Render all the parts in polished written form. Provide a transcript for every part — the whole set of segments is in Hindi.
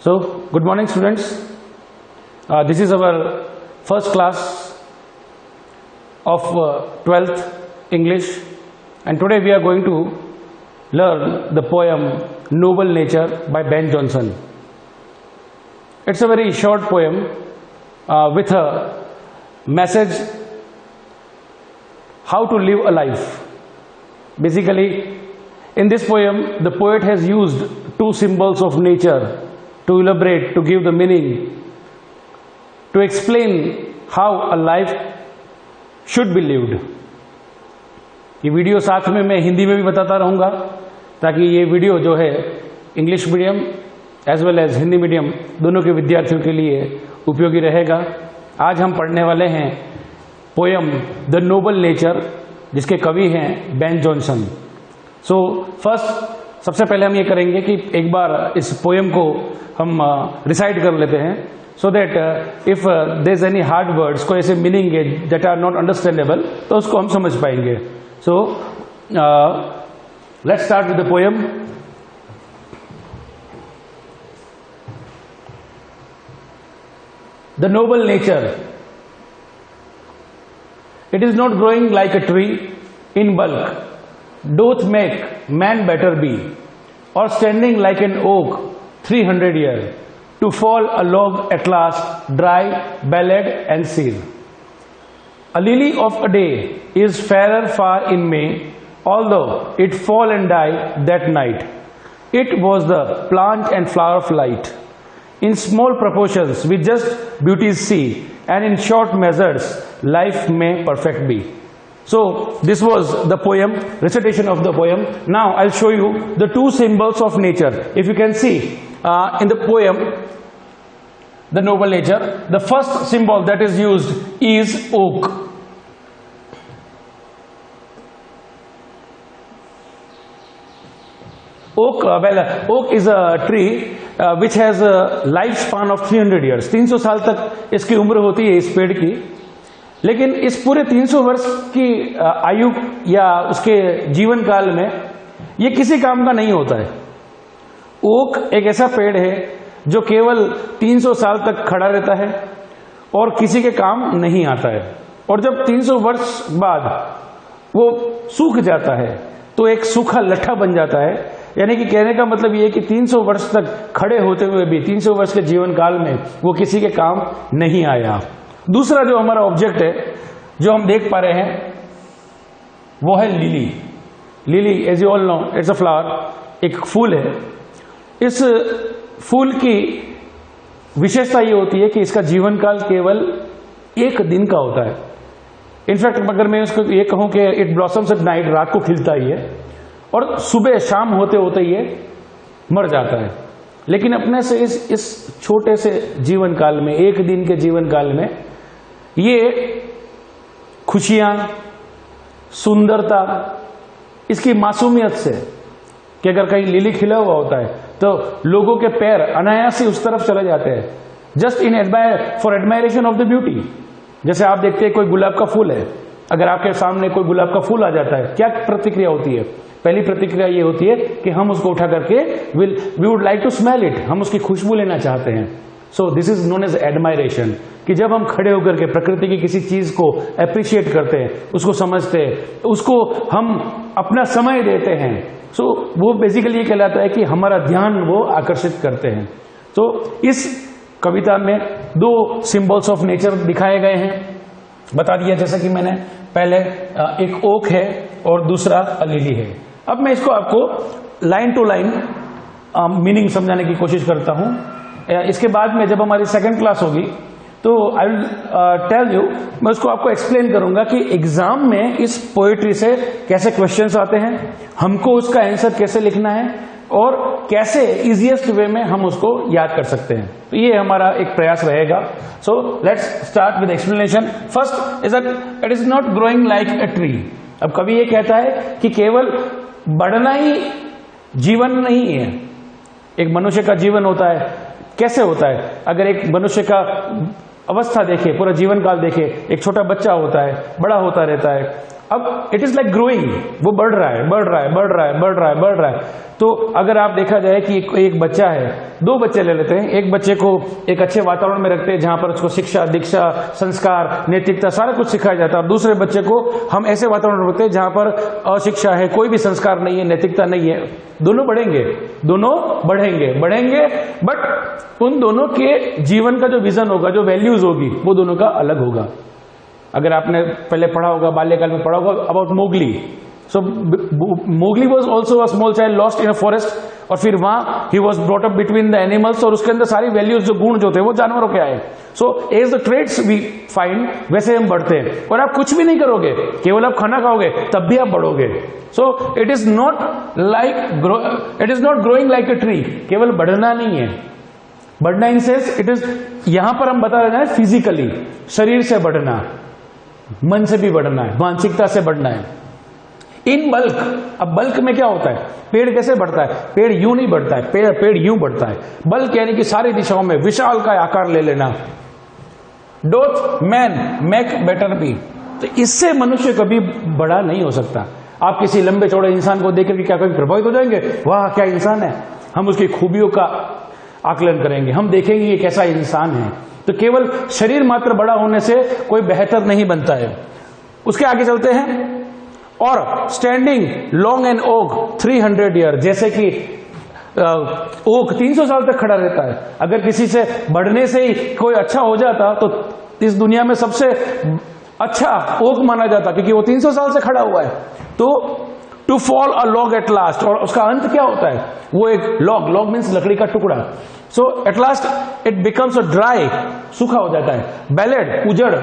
So, good morning students. This is our first class of 12th English, and today we are going to learn the poem Noble Nature by Ben Jonson. It's a very short poem with a message how to live a life. Basically, in this poem, the poet has used two symbols of nature to elaborate, to give the meaning, to explain how a life should be lived. ये वीडियो साथ में मैं हिंदी में भी बताता रहूँगा ताकि ये वीडियो जो है English medium as well as Hindi medium दोनों के विद्यार्थियों के लिए उपयोगी रहेगा. आज हम पढ़ने वाले हैं पोयम द नोबल नेचर, जिसके कवि हैं बेन जॉनसन. सो फर्स्ट, सबसे पहले हम ये करेंगे कि एक बार इस पोयम को हम रिसाइट कर लेते हैं, so that if there is any hard words, कोई ऐसे मीनिंग है दैट आर नॉट अंडरस्टैंडेबल, तो उसको हम समझ पाएंगे. So let's start with the poem. The Nobel nature. It is not growing like a tree in bulk, doth make man better be, or standing like an oak 300 year, to fall a log at last, dry, ballad and sere. A lily of a day is fairer far in May, although it fall and die that night. It was the plant and flower of light. In small proportions we just beauties see, and in short measures life may perfect be. So this was the poem, recitation of the poem. Now I'll show you the two symbols of nature. If you can see in the poem the noble nature, the first symbol that is used is oak. Oak is a tree which has a lifespan of 300 years. 300 साल तक इसकी उम्र होती है इस पेड़ की. लेकिन इस पूरे 300 वर्ष की आयु या उसके जीवन काल में ये किसी काम का नहीं होता है. ओक एक ऐसा पेड़ है जो केवल 300 साल तक खड़ा रहता है और किसी के काम नहीं आता है, और जब 300 वर्ष बाद वो सूख जाता है तो एक सूखा लट्ठा बन जाता है. यानी कि कहने का मतलब ये है कि 300 वर्ष तक खड़े होते हुए भी 300 वर्ष के जीवन काल में वो किसी के काम नहीं आया. दूसरा जो हमारा ऑब्जेक्ट है जो हम देख पा रहे हैं वो है lily. Lily as you all know it's a flower, एक फूल है. इस फूल की विशेषता ये होती है कि इसका जीवन काल केवल एक दिन का होता है. इनफैक्ट अगर मैं उसको ये कहूं कि इट ब्लॉसम्स एट नाइट, रात को खिलता ही है और सुबह शाम होते होते ये मर जाता है. लेकिन अपने से इस छोटे से जीवन काल में, एक दिन के जीवन काल में, ये खुशियां, सुंदरता, इसकी मासूमियत से कि अगर कहीं लिली खिला हुआ होता है तो लोगों के पैर अनायास ही उस तरफ चले जाते हैं, just in for admiration of the beauty. जैसे आप देखते हैं कोई गुलाब का फूल है, अगर आपके सामने कोई गुलाब का फूल आ जाता है, क्या प्रतिक्रिया होती है? पहली प्रतिक्रिया ये होती है कि हम उसको उठा करके we would like to smell it, हम उसकी खुशबू लेना चाहते हैं. So this is known as admiration, कि जब हम खड़े होकर के प्रकृति की किसी चीज को अप्रिशिएट करते हैं, उसको समझते हैं, उसको हम अपना समय देते हैं, सो वो बेसिकली ये कहलाता है कि हमारा ध्यान वो आकर्षित करते हैं. तो इस कविता में दो सिंबल्स ऑफ नेचर दिखाए गए हैं. बता दिया जैसा कि मैंने पहले, एक ओक है और दूसरा लिली है. अब मैं इसको आपको लाइन टू लाइन मीनिंग समझाने की कोशिश करता हूं. इसके बाद में जब हमारी सेकंड क्लास होगी तो आई विल टेल यू, मैं उसको आपको एक्सप्लेन करूंगा कि एग्जाम में इस पोएट्री से कैसे क्वेश्चंस आते हैं, हमको उसका आंसर कैसे लिखना है और कैसे इजीएस्ट वे में हम उसको याद कर सकते हैं. तो ये हमारा एक प्रयास रहेगा. So let's start with explanation. First is that it is not growing like a tree. अब कवि ये कहता है कि केवल बढ़ना ही जीवन नहीं है. एक मनुष्य का जीवन होता है, कैसे होता है? अगर एक मनुष्य का अवस्था देखे, पूरा जीवन काल देखे, एक छोटा बच्चा होता है, बड़ा होता रहता है, अब इट इज लाइक ग्रोइंग, वो बढ़ रहा है, बढ़ रहा है, बढ़ रहा है, बढ़ रहा है, बढ़ रहा है। तो अगर आप देखा जाए कि एक बच्चा है, दो बच्चे ले लेते हैं, एक बच्चे को एक अच्छे वातावरण में रखते हैं जहां पर उसको शिक्षा, दीक्षा, संस्कार, नैतिकता सारा कुछ सिखाया जाता है, और दूसरे बच्चे को हम ऐसे वातावरण में रखते हैं जहां पर अशिक्षा है, कोई भी संस्कार नहीं है, नैतिकता नहीं है। दोनों बढ़ेंगे, दोनों बढ़ेंगे, बढ़ेंगे, बट उन दोनों के जीवन का जो विजन होगा, जो वैल्यूज होगी, वो दोनों का अलग होगा। अगर आपने पहले पढ़ा होगा, बाल्यकाल में पढ़ा होगा about Mowgli. So Mowgli was also a small child lost in a forest, और फिर वहां he was brought up between the animals, और उसके अंदर सारी वैल्यूज, जो गुण जो थे वो जानवरों के आए। So as the trades we find, वैसे हम बढ़ते हैं। और आप कुछ भी नहीं करोगे, केवल आप खाना खाओगे, तब भी आप बढ़ोगे। सो it is not like it is not growing like a tree. केवल बढ़ना नहीं है, बढ़ना इन सेंस इट इज, यहां पर हम बता रहे हैं फिजिकली, शरीर से बढ़ना, मन से भी बढ़ना है, मानसिकता से बढ़ना है, इन बल्क। अब बल्क में क्या होता है, पेड़ कैसे बढ़ता है? पेड़ यूं नहीं बढ़ता है, पेड़ यूं बढ़ता है। बल्क यानी कि सारी दिशाओं में विशाल का आकार ले लेना। डोथ मैन मेक बेटर बी। तो इससे मनुष्य कभी बड़ा नहीं हो सकता। आप किसी लंबे चौड़े इंसान को देखकर क्या कभी प्रभावित हो जाएंगे? वाह क्या इंसान है, हम उसकी खूबियों का आकलन करेंगे, हम देखेंगे ये कैसा इंसान है। तो केवल शरीर मात्र बड़ा होने से कोई बेहतर नहीं बनता है। उसके आगे चलते हैं, और standing long and oak 300 year, जैसे कि ओक 300 साल तक खड़ा रहता है। अगर किसी से बढ़ने से ही कोई अच्छा हो जाता तो इस दुनिया में सबसे अच्छा ओक माना जाता, क्योंकि वो 300 साल से खड़ा हुआ है। तो to fall a log at last, और उसका अंत क्या होता है? वो एक लॉग, लॉग मीन्स लकड़ी का टुकड़ा। So at last it becomes a dry, सूखा हो जाता है। बैलेड, उजड़,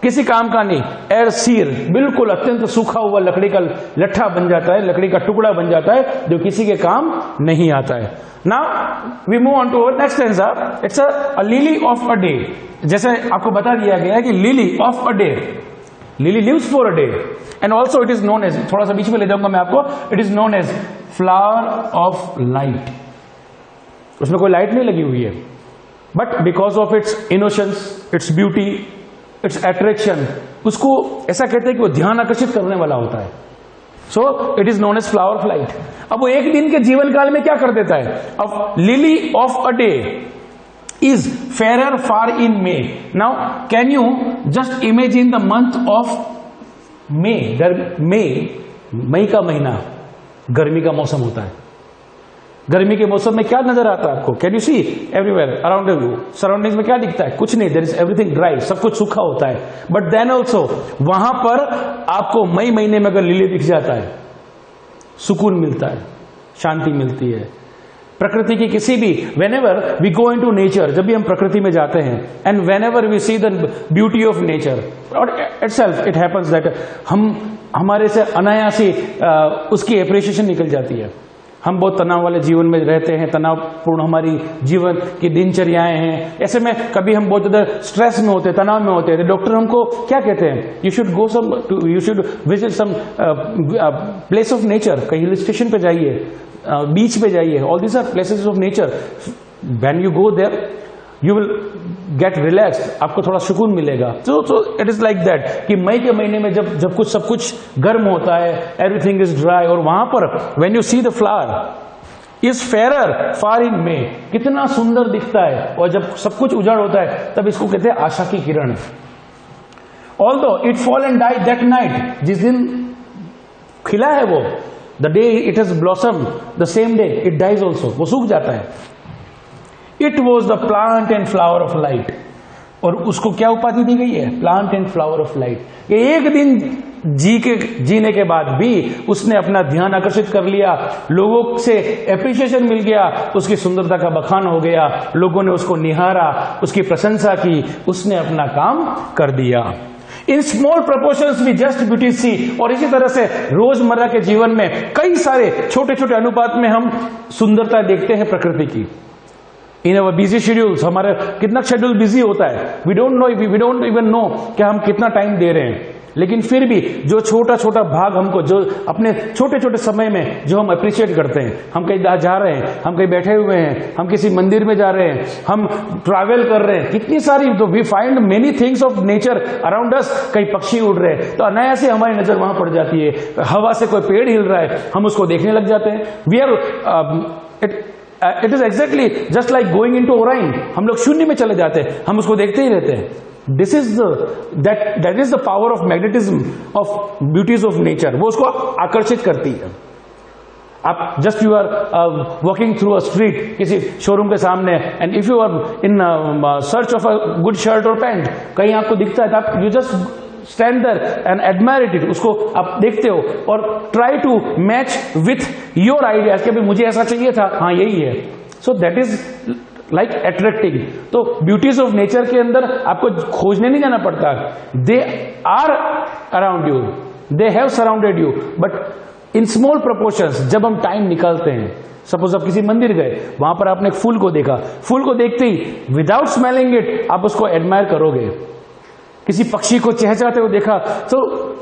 किसी काम का नहीं। एर सीर, बिल्कुल अत्यंत सूखा हुआ लकड़ी का लट्ठा बन जाता है, लकड़ी का टुकड़ा बन जाता है, जो किसी के काम नहीं आता है। Now we move on to next stanza. It's a lily of a day. जैसे आपको बता दिया गया है कि lily of a day, lily lives for a day, and also it is known as, थोड़ा सा बीच में ले जाऊंगा मैं आपको, it is known as flower of light. उसमें कोई लाइट नहीं लगी हुई है, but because of its innocence, its beauty, its attraction, उसको ऐसा कहते हैं कि वो ध्यान आकर्षित करने वाला होता है। So it is known as flower of light. अब वो एक दिन के जीवन काल में क्या कर देता है? अब lily of a day is fairer far in May. Now, can you just imagine the month of May? मई का महीना गर्मी का मौसम होता है। गर्मी के मौसम में क्या नजर आता है आपको? Can you see everywhere around you? Surroundings में क्या दिखता है? कुछ नहीं, देयर इज एवरीथिंग ड्राई, सब कुछ सूखा होता है। बट देन ऑल्सो वहां पर आपको मई महीने में अगर लिली दिख जाता है, सुकून मिलता है, शांति मिलती है। प्रकृति की किसी भी, whenever we go into nature, जब भी हम प्रकृति में जाते हैं, and whenever we see the beauty of nature, or itself it happens that हमारे से अनायास ही उसकी एप्रिसिएशन निकल जाती है। हम बहुत तनाव वाले जीवन में रहते हैं, तनावपूर्ण हमारी जीवन की दिनचर्याएं हैं, ऐसे में कभी हम बहुत ज्यादा स्ट्रेस में होते हैं, तनाव में होते हैं, तो डॉक्टर हमको क्या कहते हैं? You should visit some place of nature, कहीं हिल स्टेशन पे जाइए, बीच पे जाइए, all these are places of nature. When you go there you will get relaxed, आपको थोड़ा सुकून मिलेगा। So it is like that कि मई के महीने में जब कुछ सब कुछ गर्म होता है, एवरीथिंग इज ड्राई, और वहां पर when you see the flower is fairer far in May, कितना सुंदर दिखता है। और जब सब कुछ उजाड़ होता है तब इसको कहते हैं आशा की किरण। Although it fall and die that night, जिस दिन खिला है वो, the day it has blossom, the same day it dies also, वो सूख जाता है। It was the plant and flower of light, और उसको क्या उपाधि दी गई है? Plant and flower of light. एक दिन जीने के बाद भी उसने अपना ध्यान आकर्षित कर लिया, लोगों से एप्रिसिएशन मिल गया, उसकी सुंदरता का बखान हो गया, लोगों ने उसको निहारा, उसकी प्रशंसा की, उसने अपना काम कर दिया। In small proportions we just beauty see. और इसी तरह से रोजमर्रा के जीवन में कई सारे छोटे छोटे अनुपात में हम सुंदरता देखते हैं प्रकृति की। इन अवर बिजी शेड्यूल्स, हमारे कितना शेड्यूल बिजी होता है, वी डोंट इवन नो कि हम कितना टाइम दे रहे हैं। लेकिन फिर भी जो छोटा छोटा भाग हमको, जो अपने छोटे छोटे समय में जो हम अप्रिशिएट करते हैं, हम कहीं जा रहे हैं, हम कहीं बैठे हुए हैं, हम किसी मंदिर में जा रहे हैं, हम ट्रैवल कर रहे हैं, कितनी सारी, तो we find many things of nature around us. कई पक्षी उड़ रहे हैं तो अनायास से हमारी नजर वहां पड़ जाती है, हवा से कोई पेड़ हिल रहा है हम उसको देखने लग जाते हैं। We are it is exactly just like going into Orion, हम लोग शून्य में चले जाते हैं, हम उसको देखते ही रहते हैं। This is that is the power of magnetism of beauties of nature, वो उसको आकर्षित करती है। आप just you are walking through a street किसी शोरूम के सामने, and if you are in search of a good shirt और पैंट, कहीं आपको दिखता है तो आप you just stand there and admire it, उसको आप देखते हो और try to match with your ideas कि भाई मुझे ऐसा चाहिए था, हाँ यही है। So that is like attracting. तो ब्यूटीज ऑफ नेचर के अंदर आपको खोजने नहीं जाना पड़ता, they are around you, they have surrounded you, but in small proportions. जब हम टाइम निकालते हैं, सपोज आप किसी मंदिर गए, वहां पर आपने एक फूल को देखा, फूल को देखते ही विदाउट स्मेलिंग इट आप उसको एडमायर करोगे। किसी पक्षी को चहचहाते हुए देखा, so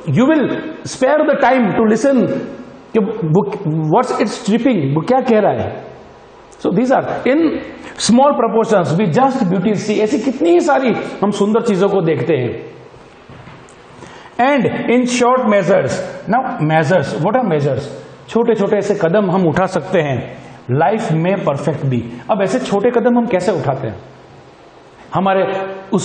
you will spare the time to listen कि व्हाट्स इट्स ट्रिपिंग, वो क्या कह रहा है। So these are in small proportions we just beauty see. ऐसी कितनी सारी हम सुंदर चीजों को देखते हैं। And in short measures, now measures, what are measures? छोटे छोटे ऐसे कदम हम उठा सकते हैं लाइफ में परफेक्ट भी। अब ऐसे छोटे कदम हम कैसे उठाते हैं? हमारे उस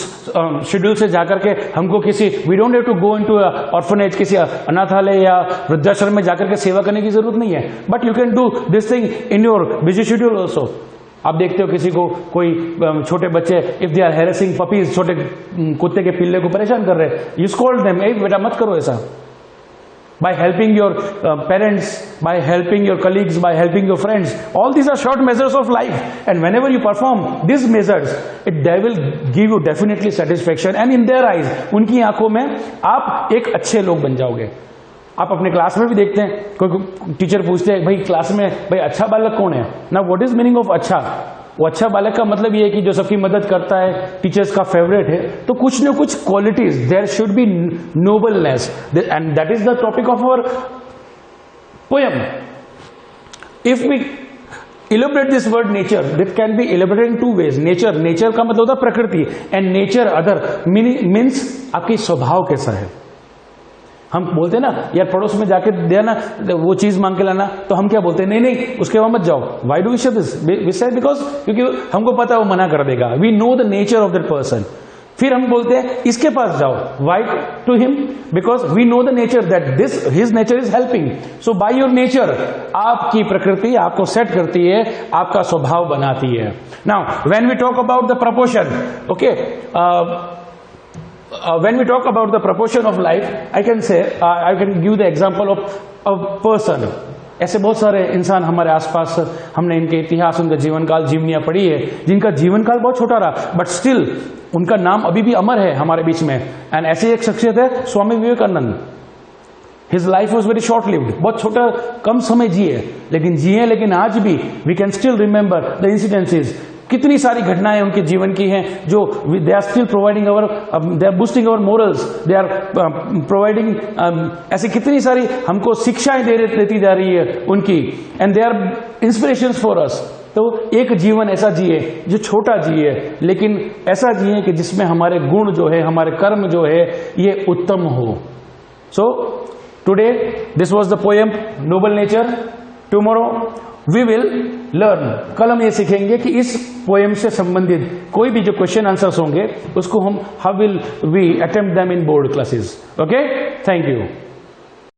शेड्यूल से जाकर के हमको किसी, we don't have to go into orphanage, किसी अनाथालय या वृद्धाश्रम में जाकर के सेवा करने की जरूरत नहीं है, but you can do this thing in your busy schedule also. आप देखते हो किसी को, कोई छोटे बच्चे, if they are harassing puppies, छोटे कुत्ते के पिल्ले को परेशान कर रहे हैं, यू स्कोल्ड देम, ए बेटा मत करो ऐसा। By helping your parents, by helping your colleagues, by helping your friends, all these are short measures of life, and whenever you perform these measures, they will give you definitely satisfaction, and in their eyes, उनकी आंखों में आप एक अच्छे लोग बन जाओगे। आप अपने क्लास में भी देखते हैं, कोई टीचर पूछते हैं भाई क्लास में भाई अच्छा बालक कौन है ना, व्हाट इज मीनिंग ऑफ अच्छा? वो अच्छा बालक का मतलब ये है कि जो सबकी मदद करता है, टीचर्स का फेवरेट है, तो कुछ न कुछ qualities, there should be nobleness, and that is the topic of our poem. If we elaborate this word nature, it can be elaborated in two ways. Nature, nature का मतलब होता है प्रकृति, एंड नेचर अदर मीन्स आपकी स्वभाव कैसा है। हम बोलते हैं ना यार पड़ोस में जाके देना वो चीज मांग के लाना, तो हम क्या बोलते हैं, नहीं नहीं उसके वहां मत जाओ। Why do we say this? We say because, क्योंकि हमको पता है वो मना कर देगा। We know the nature of that person. फिर हम बोलते हैं इसके पास जाओ, why to him? Because we know the nature that this his nature is helping. So by your nature, आपकी प्रकृति आपको सेट करती है, आपका स्वभाव बनाती है। Now when we talk about the proportion, okay, when we talk about the proportion of life, I can say, I can give the example of a person. ऐसे बहुत सारे इंसान हमारे आसपास, हमने इनके इतिहास, उनका जीवन काल, जीवनियां पढ़ी है, जिनका जीवन काल बहुत छोटा रहा, बट स्टिल उनका नाम अभी भी अमर है हमारे बीच में। एंड ऐसी एक शख्सियत है Swami Vivekananda. His life was very short lived, बहुत छोटा कम समय जिए, लेकिन आज भी we can still remember the incidences. कितनी सारी घटनाएं उनके जीवन की हैं जो they are still providing our, they are boosting our morals, they are providing, ऐसी कितनी सारी हमको शिक्षाएं देती जा रही है उनकी, and they are inspirations for us. तो एक जीवन ऐसा जिए जो छोटा जिए, लेकिन ऐसा जिए कि जिसमें हमारे गुण जो है, हमारे कर्म जो है, ये उत्तम हो। So today this was the poem noble nature. Tomorrow we will learn, कल हम ये सीखेंगे कि इस पोएम से संबंधित कोई भी जो क्वेश्चन आंसर्स होंगे उसको हम how will we attempt them in board classes. Okay, thank you.